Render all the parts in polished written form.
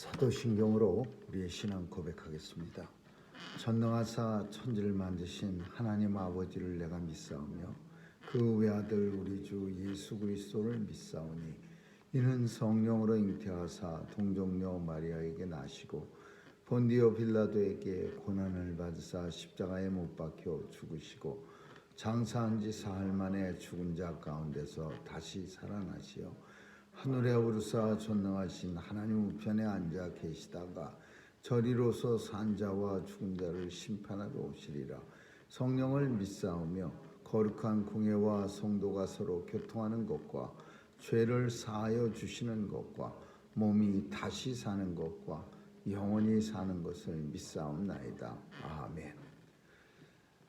사도신경으로 우리의 신앙 고백하겠습니다. 전능하사 천지를 만드신 하나님 아버지를 내가 믿사오며 그 외아들 우리 주 예수 그리스도를 믿사오니 이는 성령으로 잉태하사 동정녀 마리아에게 나시고 본디오 빌라도에게 고난을 받으사 십자가에 못 박혀 죽으시고 장사한 지 사흘 만에 죽은 자 가운데서 다시 살아나시어 하늘에 오르사 전능하신 하나님 우편에 앉아 계시다가 저리로서 산 자와 죽은 자를 심판하러 오시리라. 성령을 믿사오며 거룩한 공예와 성도가 서로 교통하는 것과 죄를 사하여 주시는 것과 몸이 다시 사는 것과 영원히 사는 것을 믿사옵나이다. 아멘.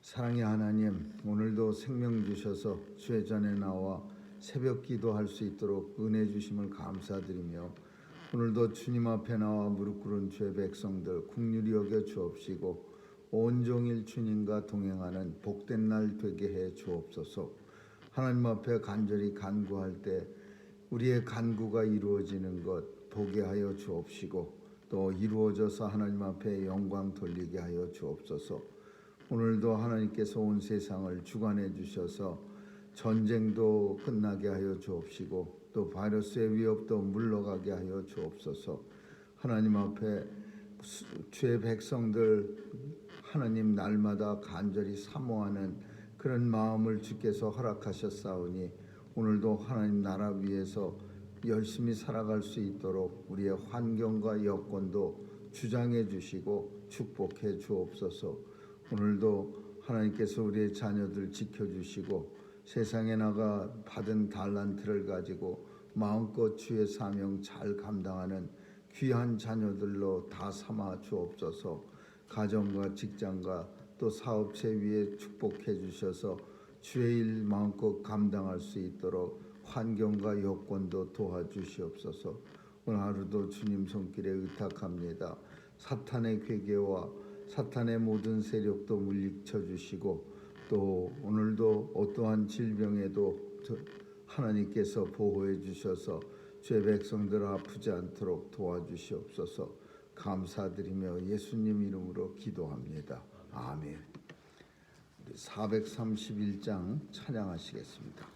사랑의 하나님, 오늘도 생명 주셔서 주의 전에 나와 새벽 기도할 수 있도록 은혜 주심을 감사드리며 오늘도 주님 앞에 나와 무릎 꿇은 주의 백성들 긍휼히 여겨 주옵시고 온종일 주님과 동행하는 복된 날 되게 해 주옵소서. 하나님 앞에 간절히 간구할 때 우리의 간구가 이루어지는 것 보게 하여 주옵시고 또 이루어져서 하나님 앞에 영광 돌리게 하여 주옵소서. 오늘도 하나님께서 온 세상을 주관해 주셔서 전쟁도 끝나게 하여 주옵시고 또 바이러스의 위협도 물러가게 하여 주옵소서. 하나님 앞에 주의 백성들 하나님 날마다 간절히 사모하는 그런 마음을 주께서 허락하셨사오니 오늘도 하나님 나라 위에서 열심히 살아갈 수 있도록 우리의 환경과 여건도 주장해 주시고 축복해 주옵소서. 오늘도 하나님께서 우리의 자녀들 지켜주시고 세상에 나가 받은 달란트를 가지고 마음껏 주의 사명 잘 감당하는 귀한 자녀들로 다 삼아 주옵소서. 가정과 직장과 또 사업체 위에 축복해 주셔서 주의 일 마음껏 감당할 수 있도록 환경과 여건도 도와주시옵소서. 오늘 하루도 주님 손길에 의탁합니다. 사탄의 괴계와 사탄의 모든 세력도 물리쳐 주시고 또 오늘도 어떠한 질병에도 하나님께서 보호해 주셔서 주의 백성들 아프지 않도록 도와주시옵소서. 감사드리며 예수님 이름으로 기도합니다. 아멘. 431장 찬양하시겠습니다.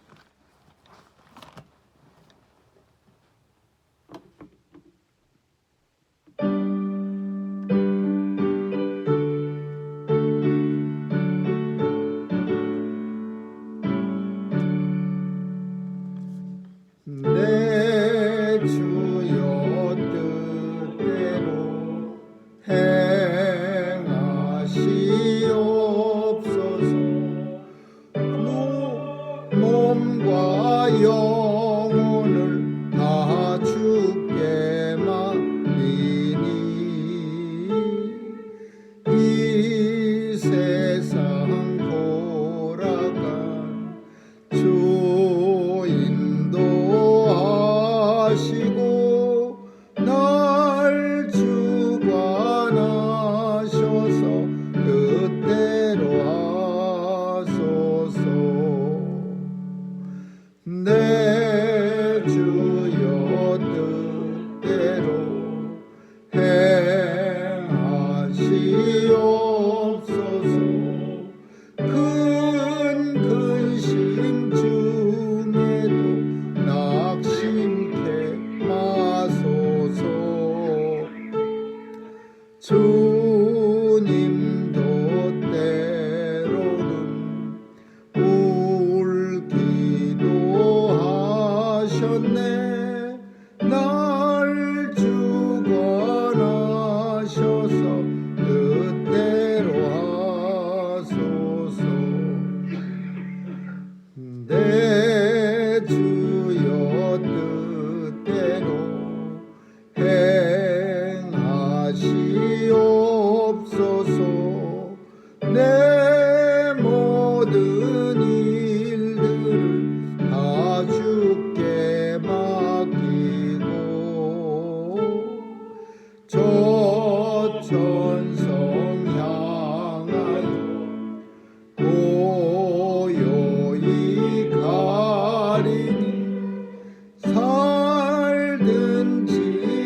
살든지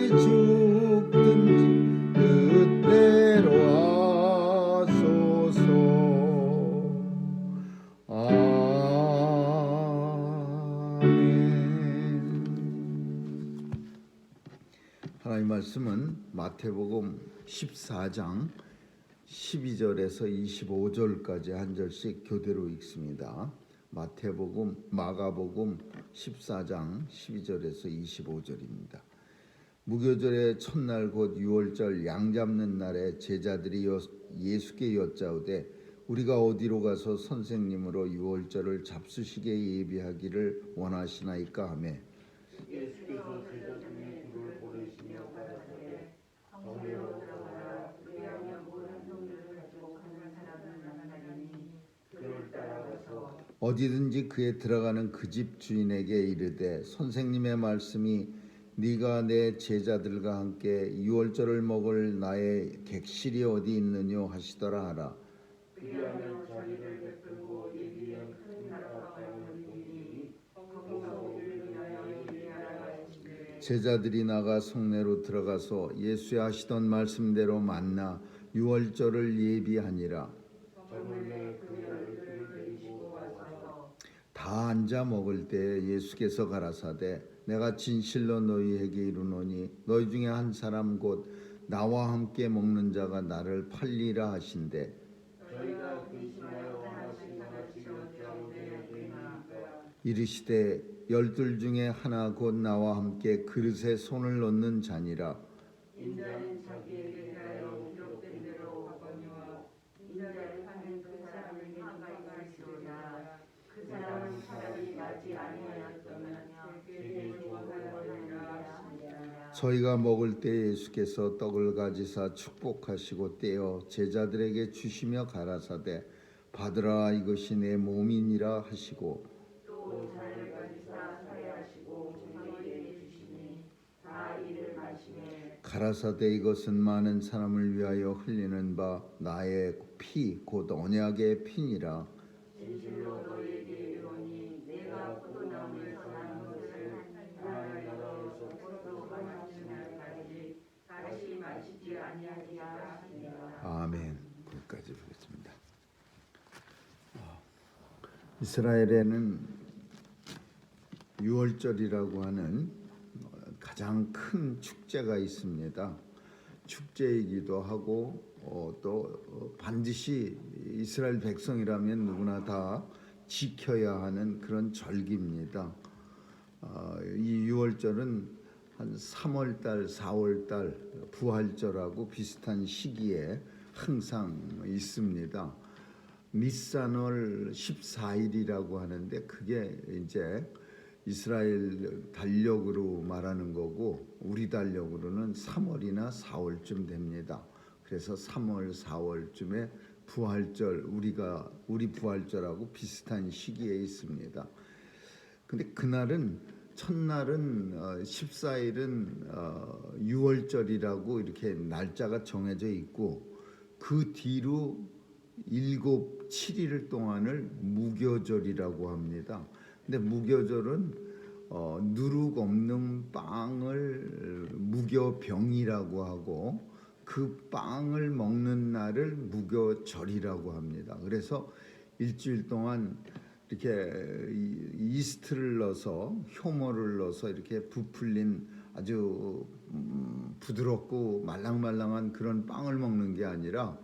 죽든지 하나님 말씀은 마태복음 14장 12절에서 25절까지 한 절씩 교대로 읽습니다. 마태복음, 마가복음 14장 12절에서 25절입니다. 무교절의 첫날 곧 유월절 양 잡는 날에 제자들이 예수께 여짜오되 우리가 어디로 가서 선생님으로 유월절을 잡수시게 예비하기를 원하시나이까 하매 예수께서 제자 중에 둘을 보내시며 가라사대 성내로 들어가라 그리하면 모든 종류를 가지고 가는 사람을 만나리니 그를 따라가서 어디든지 그에 들어가는 그 집 주인에게 이르되 선생님의 말씀이 네가 내 제자들과 함께 유월절을 먹을 나의 객실이 어디 있느뇨 하시더라 하라. 그리하면 자기를 베풀고 예비한 큰 나라가 오리니 거기서 우리를 위하여 예비하라 하시되 제자들이 나가 성내로 들어가서 예수의 하시던 말씀대로 만나 유월절을 예비하니라. 저물매 그 열두를 데리시고 와서 다 앉아 먹을 때 예수께서 가라사대 내가 진실로 너희에게 이르노니 너희 중에 한 사람 곧 나와 함께 먹는 자가 나를 팔리라 하신대. 저희가 근심하여 하나씩 하나씩 여짜오되 되나이까 이르시되 열둘 중에 하나 곧 나와 함께 그릇에 손을 넣는 자니라. 인자는 자기에게 대하여 기록된 대로 하거니와 인자를 파는 그 사람에게 가까이 갈지어다 그 사람은 차라리 나지 아니하였더면 되게 좋아하였느니라 하시니라. 저희가 먹을 때 예수께서 떡을 가지사 축복하시고 떼어 제자들에게 주시며 가라사대 받으라 이것이 내 몸이니라 하시고 또 잔을 가지사 사례하시고 저희에게 주시니 다 이를 마시매 가라사대 이것은 많은 사람을 위하여 흘리는 바 나의 피 곧 언약의 피니라. 진실로 너희에게 이르노니 내가 포도나무에서 난 것을 하나님 나라에서 포도 마시는 날까지 다시 마시지 아니하리라 하시니라. 아멘. 거기까지 보겠습니다. 이스라엘에는 유월절이라고 하는 가장 큰 축제가 있습니다. 축제이기도 하고 또 반드시 이스라엘 백성이라면 누구나 다 지켜야 하는 그런 절기입니다. 이 유월절은 한 3월달, 4월달 부활절하고 비슷한 시기에 항상 있습니다. 니산월 14일이라고 하는데 그게 이제 이스라엘 달력으로 말하는 거고 우리 달력으로는 3월이나 4월쯤 됩니다. 그래서 3월, 4월쯤에 부활절 우리 부활절하고 비슷한 시기에 있습니다. 근데 그날은 첫날은 14일은 유월절이라고 이렇게 날짜가 정해져 있고 그 뒤로 7일 동안을 무교절이라고 합니다. 근데 무교절은 누룩 없는 빵을 무교병이라고 하고 그 빵을 먹는 날을 무교절이라고 합니다. 그래서 일주일 동안 이렇게 이스트를 넣어서 효모를 넣어서 이렇게 부풀린 아주 부드럽고 말랑말랑한 그런 빵을 먹는 게 아니라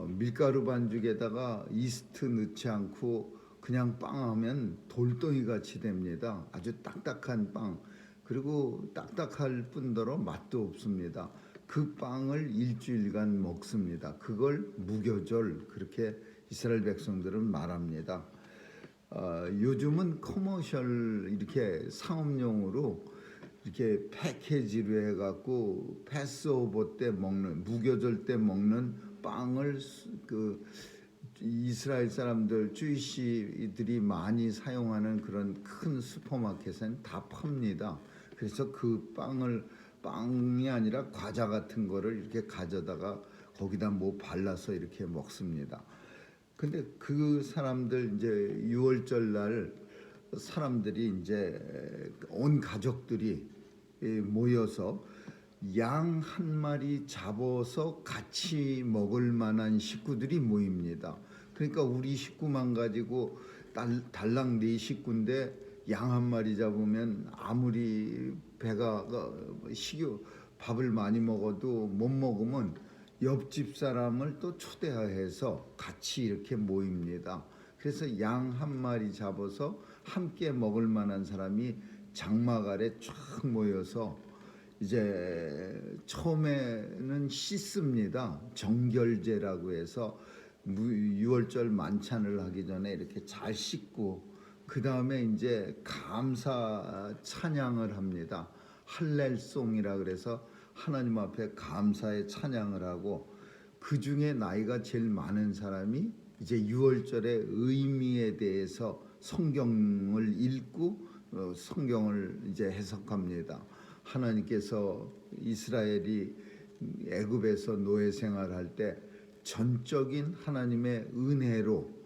밀가루 반죽에다가 이스트 넣지 않고 그냥 빵 하면 돌덩이 같이 됩니다. 아주 딱딱한 빵. 그리고 딱딱할 뿐더러 맛도 없습니다. 그 빵을 일주일간 먹습니다. 그걸 무교절 그렇게 이스라엘 백성들은 말합니다. 요즘은 커머셜 이렇게 상업용으로 이렇게 패키지로 해갖고 패스오버 때 먹는 무교절 때 먹는 빵을 그 이스라엘 사람들 주이시들이 많이 사용하는 그런 큰 슈퍼마켓엔 다 팝니다. 그래서 그 빵이 아니라 과자 같은 거를 이렇게 가져다가 거기다 뭐 발라서 이렇게 먹습니다. 근데 그 사람들 이제 유월절 날 사람들이 이제 온 가족들이 모여서 양 한 마리 잡아서 같이 먹을 만한 식구들이 모입니다. 그러니까 우리 식구만 가지고 달랑 네 식구인데 양 한 마리 잡으면 아무리 배가 식욕 밥을 많이 먹어도 못 먹으면 옆집 사람을 또 초대해서 같이 이렇게 모입니다. 그래서 양 한 마리 잡아서 함께 먹을 만한 사람이 장막 아래 쫙 모여서 이제 처음에는 씻습니다. 정결제라고 해서 유월절 만찬을 하기 전에 이렇게 잘 씻고 그 다음에 이제 감사 찬양을 합니다. 할렐송이라 그래서 하나님 앞에 감사의 찬양을 하고 그 중에 나이가 제일 많은 사람이 이제 유월절의 의미에 대해서 성경을 읽고 성경을 이제 해석합니다. 하나님께서 이스라엘이 애굽에서 노예 생활할 때 전적인 하나님의 은혜로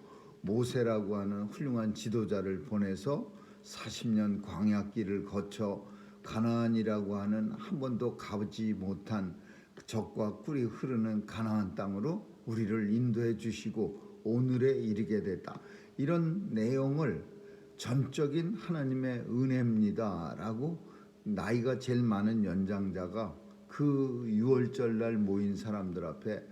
모세라고 하는 훌륭한 지도자를 보내서 40년 광야길을 거쳐 가나안이라고 하는 한 번도 가보지 못한 젖과 꿀이 흐르는 가나안 땅으로 우리를 인도해 주시고 오늘에 이르게 됐다. 이런 내용을 전적인 하나님의 은혜입니다라고 나이가 제일 많은 연장자가 그 유월절 날 모인 사람들 앞에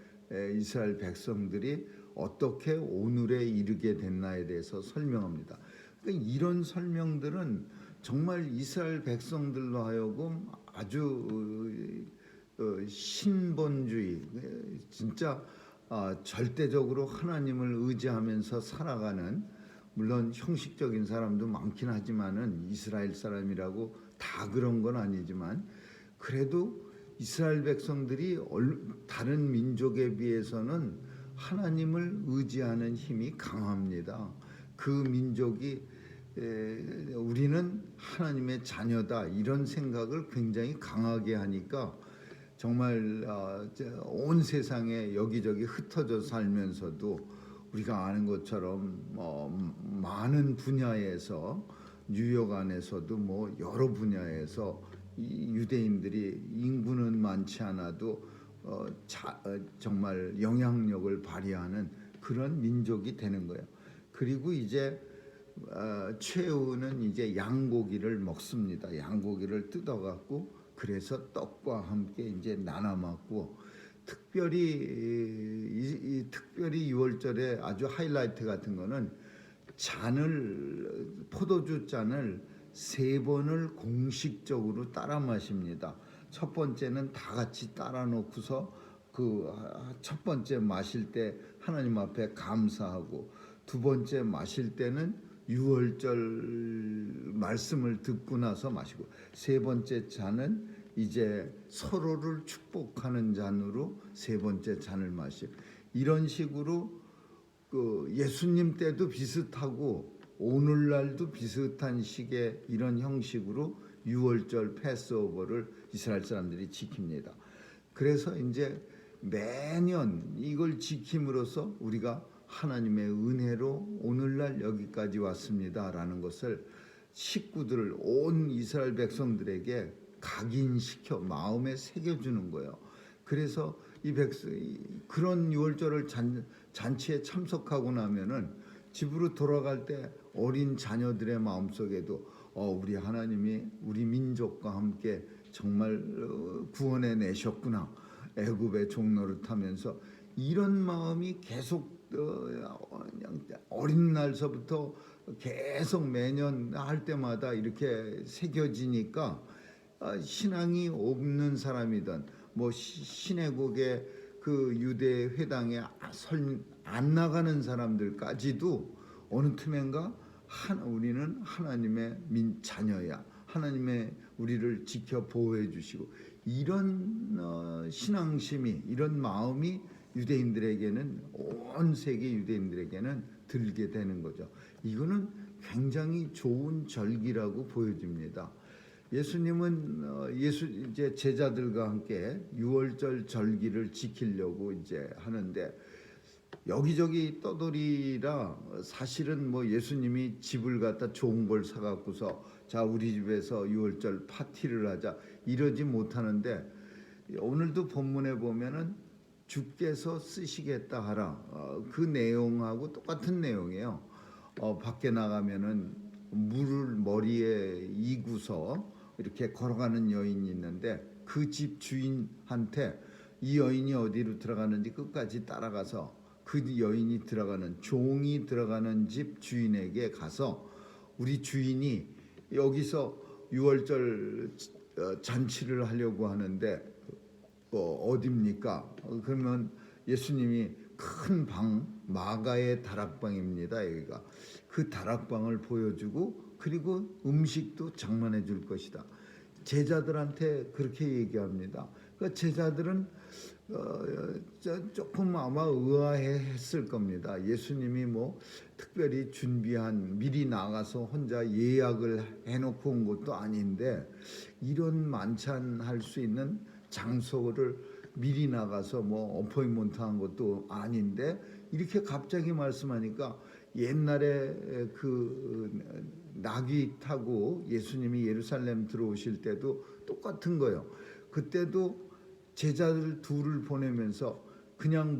이스라엘 백성들이 어떻게 오늘에 이르게 됐나에 대해서 설명합니다. 그러니까 이런 설명들은 정말 이스라엘 백성들로 하여금 아주 신본주의, 진짜 절대적으로 하나님을 의지하면서 살아가는, 물론 형식적인 사람도 많긴 하지만은 이스라엘 사람이라고 다 그런 건 아니지만 그래도 이스라엘 백성들이 다른 민족에 비해서는 하나님을 의지하는 힘이 강합니다. 그 민족이 우리는 하나님의 자녀다 이런 생각을 굉장히 강하게 하니까 정말 온 세상에 여기저기 흩어져 살면서도 우리가 아는 것처럼 많은 분야에서 뉴욕 안에서도 뭐 여러 분야에서 이 유대인들이 인구는 많지 않아도 정말 영향력을 발휘하는 그런 민족이 되는 거예요. 그리고 이제 최후는 이제 양고기를 먹습니다. 양고기를 뜯어갖고 그래서 떡과 함께 이제 나눠 먹고 특별히 유월절에 아주 하이라이트 같은 거는 포도주 잔을 3번을 공식적으로 따라 마십니다. 첫 번째는 다 같이 따라 놓고서 그 첫 번째 마실 때 하나님 앞에 감사하고 두 번째 마실 때는 유월절 말씀을 듣고 나서 마시고 세 번째 잔은 이제 서로를 축복하는 잔으로 세 번째 잔을 마시고 이런 식으로 그 예수님 때도 비슷하고 오늘날도 비슷한 식의 이런 형식으로 유월절 패스오버를 이스라엘 사람들이 지킵니다. 그래서 이제 매년 이걸 지킴으로써 우리가 하나님의 은혜로 오늘날 여기까지 왔습니다라는 것을 식구들을 온 이스라엘 백성들에게 각인시켜 마음에 새겨주는 거예요. 그래서 그런 유월절을 잔치에 참석하고 나면은 집으로 돌아갈 때 어린 자녀들의 마음속에도 우리 하나님이 우리 민족과 함께 정말 구원해 내셨구나. 애굽의 종로를 타면서 이런 마음이 계속 어린 날서부터 계속 매년 할 때마다 이렇게 새겨지니까 신앙이 없는 사람이든 뭐 시내국의 그 유대 회당에 안 나가는 사람들까지도 어느 틈엔가 우리는 하나님의 자녀야. 하나님의 우리를 지켜 보호해 주시고 이런 신앙심이 이런 마음이 유대인들에게는 온 세계 유대인들에게는 들게 되는 거죠. 이거는 굉장히 좋은 절기라고 보여집니다. 예수님은 이제 제자들과 함께 유월절 절기를 지키려고 이제 하는데 여기저기 떠돌이라 사실은 뭐 예수님이 집을 갖다 좋은 걸 사갖고서 자 우리 집에서 유월절 파티를 하자 이러지 못하는데 오늘도 본문에 보면은 주께서 쓰시겠다 하라 그 내용하고 똑같은 내용이에요. 밖에 나가면은 물을 머리에 이고서 이렇게 걸어가는 여인이 있는데 그 집 주인한테 이 여인이 어디로 들어가는지 끝까지 따라가서 그 여인이 들어가는 종이 들어가는 집 주인에게 가서 우리 주인이 여기서 유월절 잔치를 하려고 하는데 어디입니까? 그러면 예수님이 큰 방, 마가의 다락방입니다. 여기가 그 다락방을 보여주고 그리고 음식도 장만해 줄 것이다. 제자들한테 그렇게 얘기합니다. 그러니까 제자들은 조금 아마 의아해했을 겁니다. 예수님이 뭐 특별히 준비한 미리 나가서 혼자 예약을 해놓고 온 것도 아닌데 이런 만찬 할 수 있는 장소를 미리 나가서 뭐 어포인먼트 한 것도 아닌데 이렇게 갑자기 말씀하니까 옛날에 그 나귀 타고 예수님이 예루살렘 들어오실 때도 똑같은 거예요. 그때도 제자들 둘을 보내면서 그냥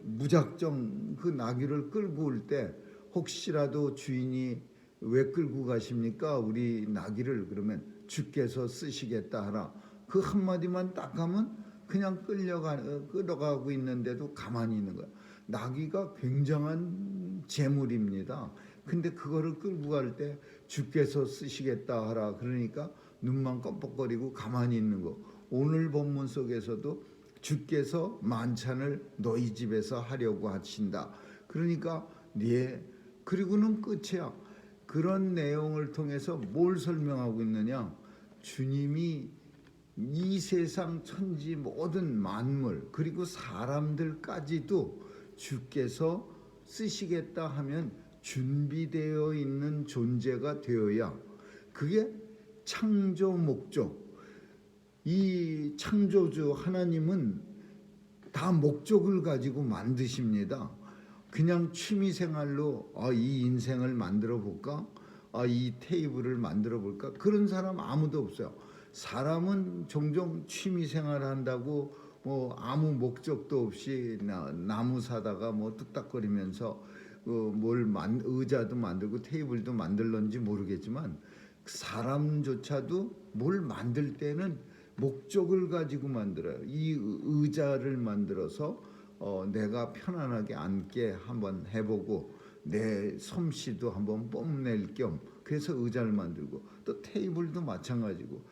무작정 그 나귀를 끌고 올 때 혹시라도 주인이 왜 끌고 가십니까? 우리 나귀를. 그러면 주께서 쓰시겠다 하라. 그 한마디만 딱 하면 그냥 끌어가고 있는데도 가만히 있는 거야. 나귀가 굉장한 재물입니다. 근데 그거를 끌고 갈 때 주께서 쓰시겠다 하라. 그러니까 눈만 껌뻑거리고 가만히 있는 거. 오늘 본문 속에서도 주께서 만찬을 너희 집에서 하려고 하신다. 그러니까 그리고는 끝이야. 그런 내용을 통해서 뭘 설명하고 있느냐? 주님이 이 세상 천지 모든 만물 그리고 사람들까지도 주께서 쓰시겠다 하면 준비되어 있는 존재가 되어야 그게 창조 목적. 이 창조주 하나님은 다 목적을 가지고 만드십니다. 그냥 취미생활로 이 인생을 만들어 볼까? 이 테이블을 만들어 볼까? 그런 사람 아무도 없어요. 사람은 종종 취미생활 한다고 뭐 아무 목적도 없이 나무 사다가 뭐 뚝딱거리면서 의자도 만들고 테이블도 만들런지 모르겠지만 사람조차도 뭘 만들 때는 목적을 가지고 만들어요. 이 의자를 만들어서 내가 편안하게 앉게 한번 해보고 내 솜씨도 한번 뽐낼 겸 그래서 의자를 만들고 또 테이블도 마찬가지고.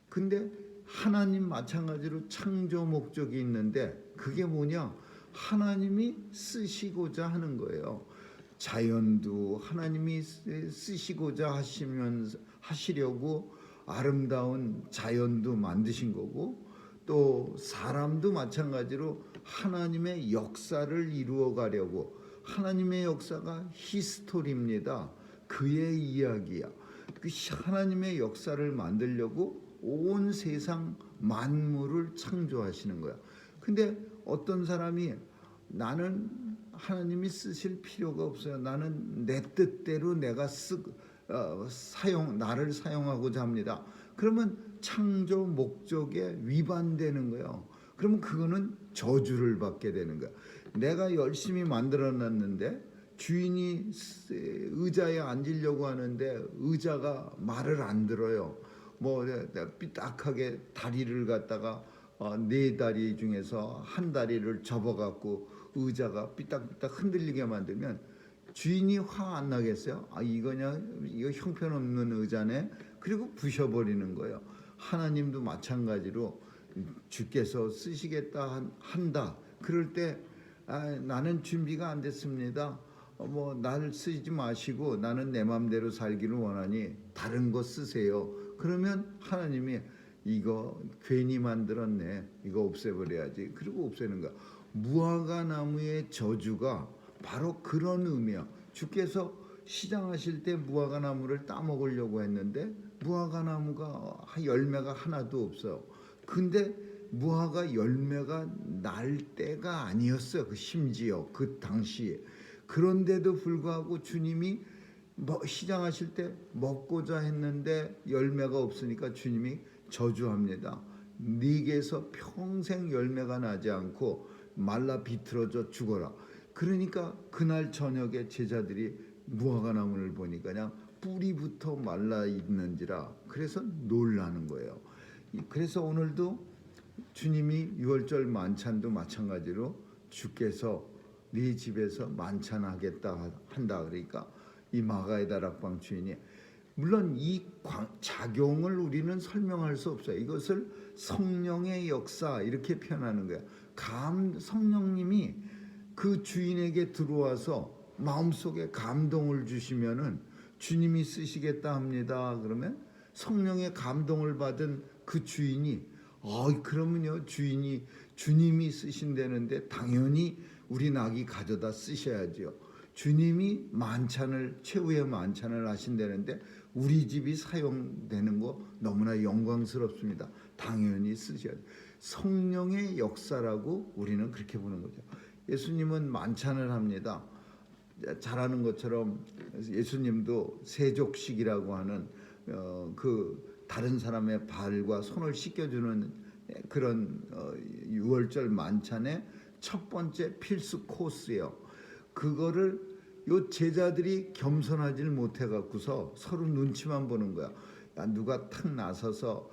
근데 하나님 마찬가지로 창조 목적이 있는데 그게 뭐냐? 하나님이 쓰시고자 하는 거예요. 자연도 하나님이 쓰시고자 하시려고 아름다운 자연도 만드신 거고 또 사람도 마찬가지로 하나님의 역사를 이루어 가려고 하나님의 역사가 히스토리입니다. 그의 이야기야. 그 하나님의 역사를 만들려고 온 세상 만물을 창조하시는 거야. 근데 어떤 사람이 나는 하나님이 쓰실 필요가 없어요. 나는 내 뜻대로 내가 나를 사용하고자 합니다. 그러면 창조 목적에 위반되는 거예요. 그러면 그거는 저주를 받게 되는 거야. 내가 열심히 만들어 놨는데 주인이 의자에 앉으려고 하는데 의자가 말을 안 들어요. 뭐 삐딱하게 다리를 갖다가 네 다리 중에서 한 다리를 접어갖고 의자가 삐딱삐딱 흔들리게 만들면 주인이 화 안 나겠어요? 이거 형편없는 의자네. 그리고 부셔버리는 거예요. 하나님도 마찬가지로 주께서 쓰시겠다 한다. 그럴 때 나는 준비가 안 됐습니다. 뭐 나를 쓰지 마시고 나는 내 마음대로 살기를 원하니 다른 거 쓰세요. 그러면 하나님이 이거 괜히 만들었네. 이거 없애버려야지. 그리고 없애는 거야. 무화과 나무의 저주가 바로 그런 의미야. 주께서 시장하실 때 무화과 나무를 따먹으려고 했는데 무화과 나무가 열매가 하나도 없어요. 근데 무화과 열매가 날 때가 아니었어요. 심지어 그 당시에. 그런데도 불구하고 주님이 시장하실 때 먹고자 했는데 열매가 없으니까 주님이 저주합니다. 네게서 평생 열매가 나지 않고 말라 비틀어져 죽어라. 그러니까 그날 저녁에 제자들이 무화과 나무를 보니까 그냥 뿌리부터 말라 있는지라 그래서 놀라는 거예요. 그래서 오늘도 주님이 유월절 만찬도 마찬가지로 주께서 네 집에서 만찬하겠다 한다 그러니까 이 마가의 다락방 주인이 물론 이 작용을 우리는 설명할 수 없어요. 이것을 성령의 역사 이렇게 표현하는 거예요. 성령님이 그 주인에게 들어와서 마음속에 감동을 주시면은 주님이 쓰시겠다 합니다. 그러면 성령의 감동을 받은 그 주인이 그러면요 주님이 쓰신다는데 당연히 우리 낙이 가져다 쓰셔야죠. 주님이 최후의 만찬을 하신다는데 우리 집이 사용되는 거 너무나 영광스럽습니다. 당연히 쓰셔야죠. 성령의 역사라고 우리는 그렇게 보는 거죠. 예수님은 만찬을 합니다. 잘 아는 것처럼 예수님도 세족식이라고 하는 그 다른 사람의 발과 손을 씻겨주는 그런 유월절 만찬의 첫 번째 필수 코스예요. 그거를 요 제자들이 겸손하지 못해 갖고서 서로 눈치만 보는 거야. 누가 탁 나서서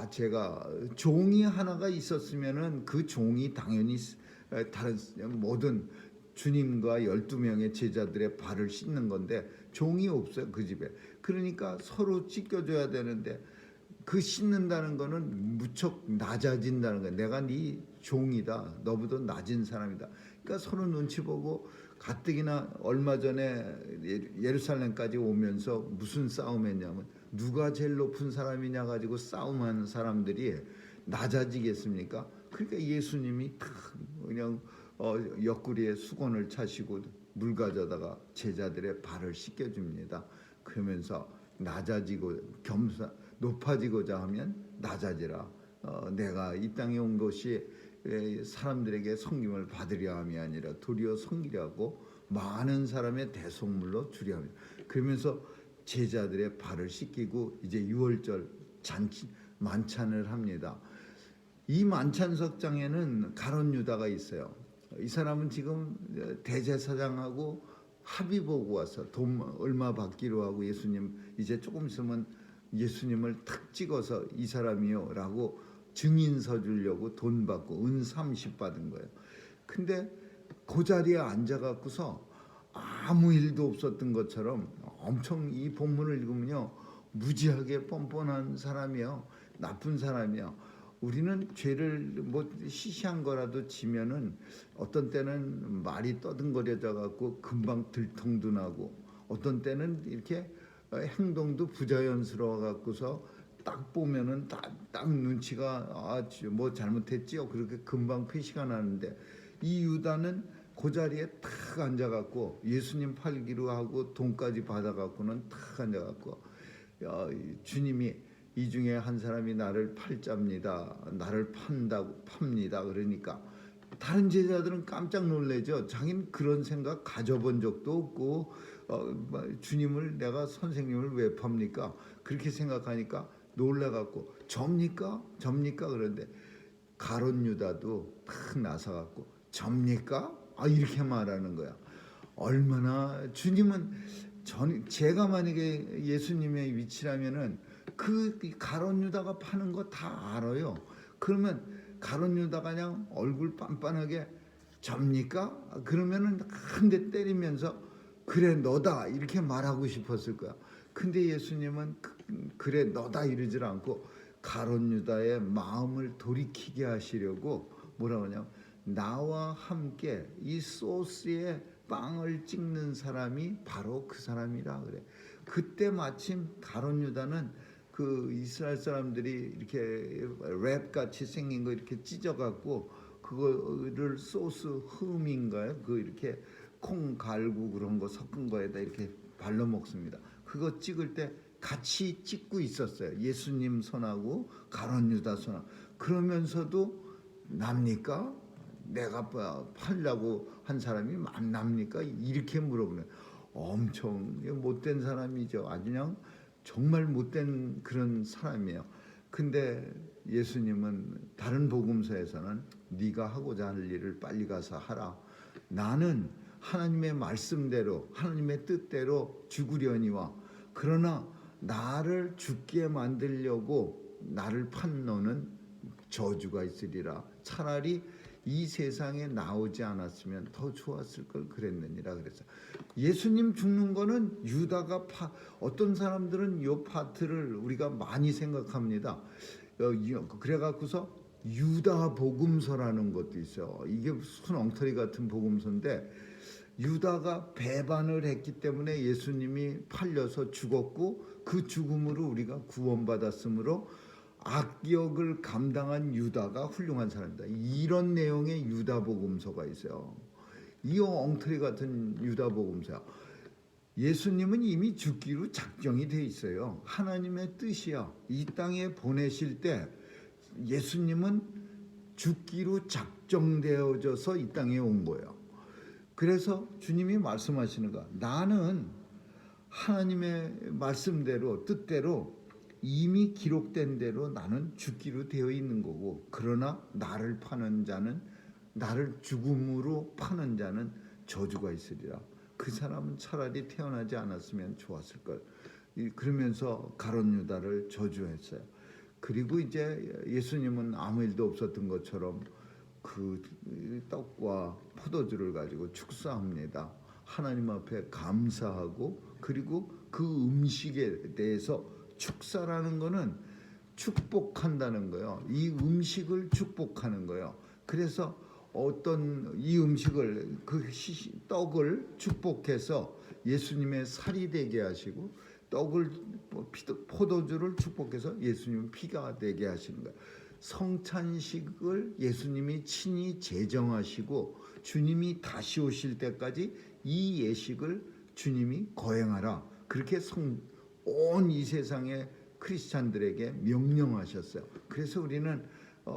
제가 종이 하나가 있었으면은 그 종이 당연히 다른 모든 주님과 12명의 제자들의 발을 씻는 건데 종이 없어요 그 집에. 그러니까 서로 찢겨줘야 되는데 그 씻는다는 거는 무척 낮아진다는 거야. 내가 네 종이다. 너보다 낮은 사람이다. 그러니까 서로 눈치 보고 가뜩이나 얼마 전에 예루살렘까지 오면서 무슨 싸움했냐면 누가 제일 높은 사람이냐 가지고 싸움하는 사람들이 낮아지겠습니까? 그러니까 예수님이 그냥 옆구리에 수건을 차시고 물 가져다가 제자들의 발을 씻겨줍니다. 그러면서 높아지고자 하면 낮아지라. 내가 이 땅에 온 것이 사람들에게 섬김을 받으려 함이 아니라 도리어 섬기려고 많은 사람의 대속물로 주려 합니다. 그러면서 제자들의 발을 씻기고 이제 유월절 만찬을 합니다. 이 만찬석장에는 가룟 유다가 있어요. 이 사람은 지금 대제사장하고 합의 보고 와서 돈 얼마 받기로 하고 예수님 이제 조금 있으면 예수님을 탁 찍어서 이 사람이요 라고 증인서 주려고 돈 받고 은 30 받은 거예요. 근데 그 자리에 앉아갖고서 아무 일도 없었던 것처럼 엄청 이 본문을 읽으면요 무지하게 뻔뻔한 사람이요, 나쁜 사람이요. 우리는 죄를 뭐 시시한 거라도 지면은 어떤 때는 말이 떠듬거려져 갖고 금방 들통도 나고 어떤 때는 이렇게 행동도 부자연스러워 갖고서 딱 보면은 딱 눈치가 뭐 잘못했지요 그렇게 금방 표시가 나는데 이 유다는 그 자리에 탁 앉아갖고 예수님 팔기로 하고 돈까지 받아갖고는 탁 앉아갖고 주님이 이 중에 한 사람이 나를 팔자입니다. 나를 팝니다. 그러니까 다른 제자들은 깜짝 놀래죠. 자기는 그런 생각 가져본 적도 없고 주님을 내가 선생님을 왜 팝니까? 그렇게 생각하니까 놀라갖고 접니까? 그런데 가룟 유다도 탁 나서갖고 접니까? 이렇게 말하는 거야. 얼마나 주님은 제가 만약에 예수님의 위치라면은 그 가룟 유다가 파는 거 다 알아요. 그러면 가룟 유다가 그냥 얼굴 빤빤하게 접니까? 그러면은 한 대 때리면서 그래 너다 이렇게 말하고 싶었을 거야. 근데 예수님은 그래 너다 이러질 않고 가룟 유다의 마음을 돌이키게 하시려고 뭐라고 하냐면 나와 함께 이 소스에 빵을 찍는 사람이 바로 그 사람이라 그래. 그때 마침 가룟 유다는 그 이스라엘 사람들이 이렇게 랩 같이 생긴 거 이렇게 찢어갖고 그거를 소스 흠인가요? 그 이렇게 콩 갈고 그런 거 섞은 거에다 이렇게 발라 먹습니다. 그거 찍을 때 같이 찍고 있었어요. 예수님 손하고 가룟 유다 손하고. 그러면서도 납니까? 내가 팔려고 한 사람이 만납니까? 이렇게 물어보네. 엄청 못된 사람이죠. 아주 그냥 정말 못된 그런 사람이에요. 근데 예수님은 다른 복음서에서는 네가 하고자 할 일을 빨리 가서 하라. 나는 하나님의 말씀대로 하나님의 뜻대로 죽으려니와 그러나 나를 죽게 만들려고 나를 판 너는 저주가 있으리라. 차라리 이 세상에 나오지 않았으면 더 좋았을 걸 그랬느니라 그랬어요. 예수님 죽는 거는 유다가 어떤 사람들은 이 파트를 우리가 많이 생각합니다. 그래갖고서 유다 복음서라는 것도 있어요. 이게 무슨 엉터리 같은 복음서인데, 유다가 배반을 했기 때문에 예수님이 팔려서 죽었고 그 죽음으로 우리가 구원받았으므로 악역을 감당한 유다가 훌륭한 사람이다. 이런 내용의 유다 복음서가 있어요. 이 엉터리 같은 유다 복음서야. 예수님은 이미 죽기로 작정이 돼 있어요. 하나님의 뜻이야. 이 땅에 보내실 때 예수님은 죽기로 작정되어져서 이 땅에 온 거예요. 그래서 주님이 말씀하시는 거야. 나는 하나님의 말씀대로 뜻대로 이미 기록된 대로 나는 죽기로 되어 있는 거고, 그러나 나를 파는 자는, 나를 죽음으로 파는 자는 저주가 있으리라. 그 사람은 차라리 태어나지 않았으면 좋았을 걸. 그러면서 가룟 유다를 저주했어요. 그리고 이제 예수님은 아무 일도 없었던 것처럼 그 떡과 포도주를 가지고 축사합니다. 하나님 앞에 감사하고, 그리고 그 음식에 대해서, 축사라는 거는 축복한다는 거예요. 이 음식을 축복하는 거예요. 그래서 어떤 이 음식을, 그 떡을 축복해서 예수님의 살이 되게 하시고, 떡을, 포도주를 축복해서 예수님의 피가 되게 하시는 거예요. 성찬식을 예수님이 친히 제정하시고 주님이 다시 오실 때까지 이 예식을 주님이 거행하라. 그렇게 온 이 세상의 크리스찬들에게 명령하셨어요. 그래서 우리는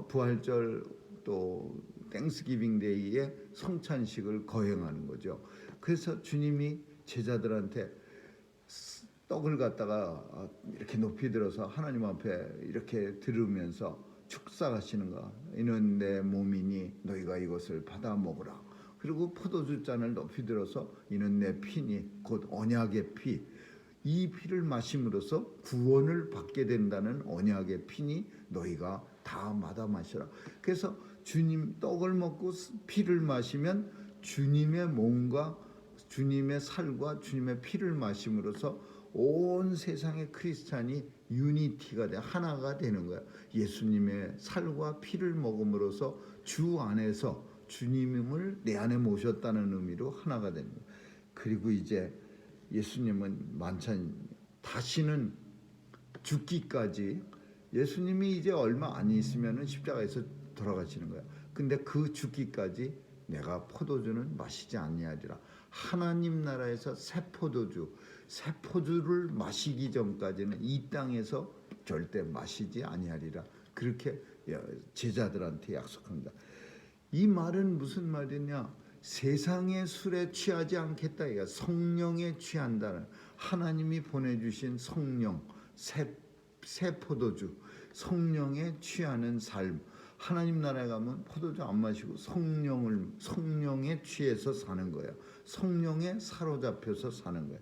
부활절 또 땡스기빙 데이에 성찬식을 거행하는 거죠. 그래서 주님이 제자들한테 떡을 갖다가 이렇게 높이 들어서 하나님 앞에 이렇게 들으면서 축사하시는 거. 이는 내 몸이니 너희가 이것을 받아 먹으라. 그리고 포도주 잔을 높이 들어서 이는 내 피니 곧 언약의 피. 이 피를 마심으로써 구원을 받게 된다는 언약의 피니 너희가 다 받아 마시라. 그래서 주님 떡을 먹고 피를 마시면 주님의 몸과 주님의 살과 주님의 피를 마심으로써 온 세상의 크리스찬이 유니티가 돼, 하나가 되는 거야. 예수님의 살과 피를 먹음으로써 주 안에서 주님을 내 안에 모셨다는 의미로 하나가 되는 거야. 그리고 이제 예수님은 만찬, 다시는 죽기까지, 예수님이 이제 얼마 안 있으면 십자가에서 돌아가시는 거야. 근데 그 죽기까지 내가 포도주는 마시지 아니하리라. 하나님 나라에서 새 포도주를 마시기 전까지는 이 땅에서 절대 마시지 아니하리라. 그렇게 제자들한테 약속합니다. 이 말은 무슨 말이냐? 세상의 술에 취하지 않겠다. 이거 성령에 취한다는, 하나님이 보내주신 성령, 새 포도주, 성령에 취하는 삶. 하나님 나라에 가면 포도주 안 마시고 성령에 취해서 사는 거예요. 성령에 사로잡혀서 사는 거예요.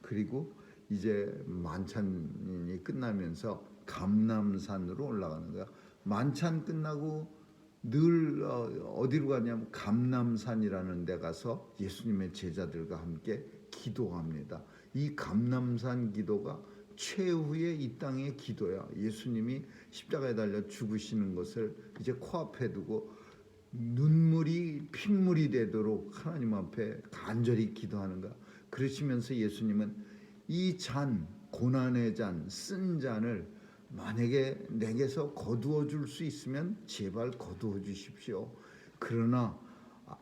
그리고 이제 만찬이 끝나면서 감람산으로 올라가는 거야. 만찬 끝나고 늘 어디로 가냐면 감람산이라는 데 가서 예수님의 제자들과 함께 기도합니다. 이 감람산 기도가 최후의 이 땅의 기도야. 예수님이 십자가에 달려 죽으시는 것을 이제 코앞에 두고 눈물이 핏물이 되도록 하나님 앞에 간절히 기도하는 거야. 그러시면서 예수님은 이 잔, 고난의 잔, 쓴 잔을 만약에 내게서 거두어 줄 수 있으면 제발 거두어 주십시오. 그러나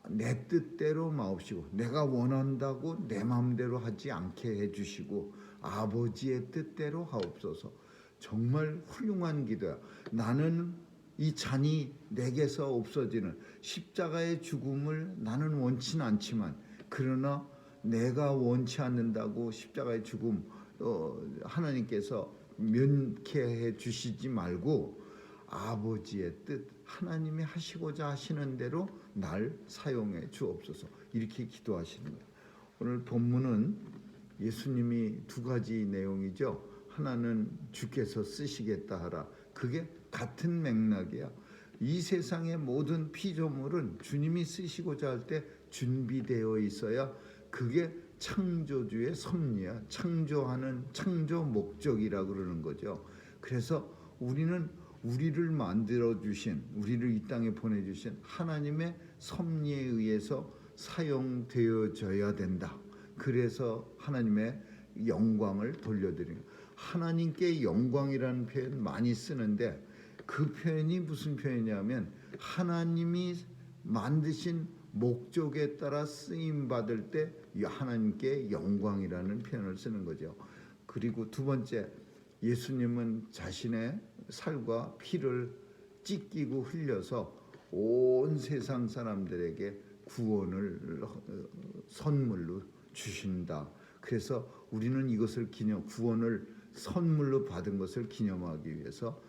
내 뜻대로 마옵시고, 내가 원한다고 내 마음대로 하지 않게 해주시고 아버지의 뜻대로 하옵소서. 정말 훌륭한 기도야. 나는 이 잔이 내게서 없어지는 십자가의 죽음을 나는 원치는 않지만, 그러나 내가 원치 않는다고 십자가의 죽음 하나님께서 면케해 주시지 말고 아버지의 뜻, 하나님이 하시고자 하시는 대로 날 사용해 주옵소서. 이렇게 기도하시는 거예요. 오늘 본문은 예수님이 두 가지 내용이죠. 하나는 주께서 쓰시겠다 하라. 그게 같은 맥락이야. 이 세상의 모든 피조물은 주님이 쓰시고자 할 때 준비되어 있어야 그게 창조주의 섭리야. 창조하는 창조 목적이라 그러는 거죠. 그래서 우리는 우리를 만들어 주신, 우리를 이 땅에 보내 주신 하나님의 섭리에 의해서 사용되어져야 된다. 그래서 하나님의 영광을 돌려드리는, 하나님께 영광이라는 표현 많이 쓰는데 그 표현이 무슨 표현이냐면 하나님이 만드신 목적에 따라 쓰임 받을 때 하나님께 영광이라는 표현을 쓰는 거죠. 그리고 두 번째, 예수님은 자신의 살과 피를 찢기고 흘려서 온 세상 사람들에게 구원을 선물로 주신다. 그래서 우리는 이것을 구원을 선물로 받은 것을 기념하기 위해서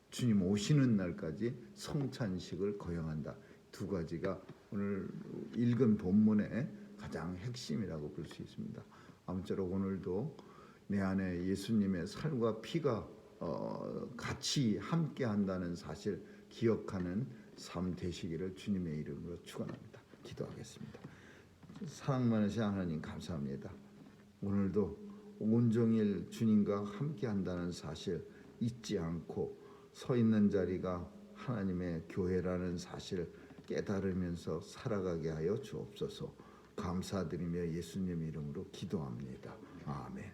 주님 오시는 날까지 성찬식을 거행한다. 두 가지가 오늘 읽은 본문의 가장 핵심이라고 볼 수 있습니다. 아무쪼록 오늘도 내 안에 예수님의 살과 피가 같이 함께 한다는 사실 기억하는 삶 되시기를 주님의 이름으로 축원합니다. 기도하겠습니다. 사랑 많으신 하나님 감사합니다. 오늘도 온종일 주님과 함께 한다는 사실 잊지 않고 서 있는 자리가 하나님의 교회라는 사실 깨달으면서 살아가게 하여 주옵소서. 감사드리며 예수님 이름으로 기도합니다. 아멘.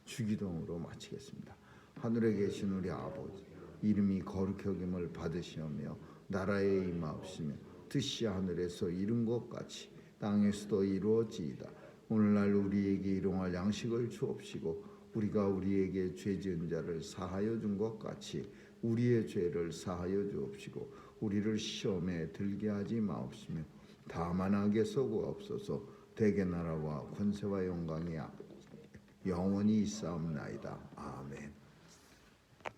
주기도문으로 마치겠습니다. 하늘에 계신 우리 아버지, 이름이 거룩히 여김을 받으시오며 나라에 임하옵시며 뜻이 하늘에서 이룬 것 같이 땅에서도 이루어지이다. 오늘날 우리에게 일용할 양식을 주옵시고 우리가 우리에게 죄 지은 자를 사하여 준 것 같이 우리의 죄를 사하여 주옵시고 우리를 시험에 들게 하지 마옵시며 다만 악에서 구하옵소서. 대개 나라와 권세와 영광이 영원히 있사옵나이다. 아멘.